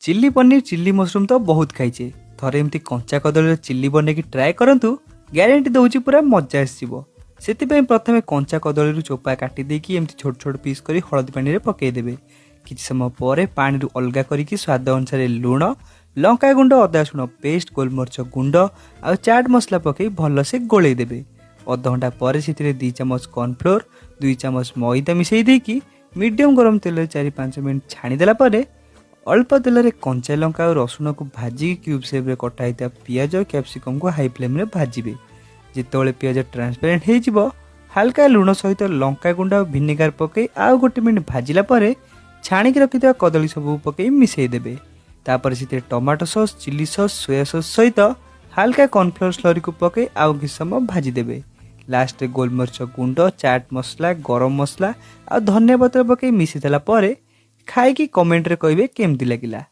Chilli paneer chilli mushroom तो बहुत खाइचे थरे एमती कंचा कदली चिल्ली बन ट्राए करंतु ग्यारंटी दौची पूरा मजा आसो से प्रथम कंचा कदली चोपा काटी देकी एमती छोट छोट पीस कर हलदी पानी पकईदेवे किसी समय पर पानी अलगा करके स्वाद अनुसार लुण लंका गुंड अदा रसुण पेस्ट गोलमरीच गुंड आ चाट मसला पकई भलसे गोलईदेवे अध घंटा पर से 2 चामच कॉर्नफ्लोर 2 चामच मैदा मिसई देकी मीडियम गरम तेल 4-5 मिनट छाणीदेला अल्प तेल कंचा लंका और रसुण को भाजी क्यूब सेप रे कटाई पियाज और कैप्सिकम को हाई फ्लेम रे भाजिबे जितेबाला पियाज ट्रांसपेरेंट हो हाल्का लुण सहित लंका गुंड और भिनेगार पकई आउ गोटे मिनट भाजिला छाणिक रखिथिबा कदली सब पकई मिसईदेवे तापर से tomato sauce chilli sauce soya sauce सहित हाल्का कॉर्नफ्लोर स्लरी को पकई आउ किछ समय भाजिदेवे लास्ट गोलमरीच गुंड चाट मसला गरम मसला आ धनिया पत्र पकई मिसईदेला खाई कि कमेंट रे कहिबे केमती लागिला।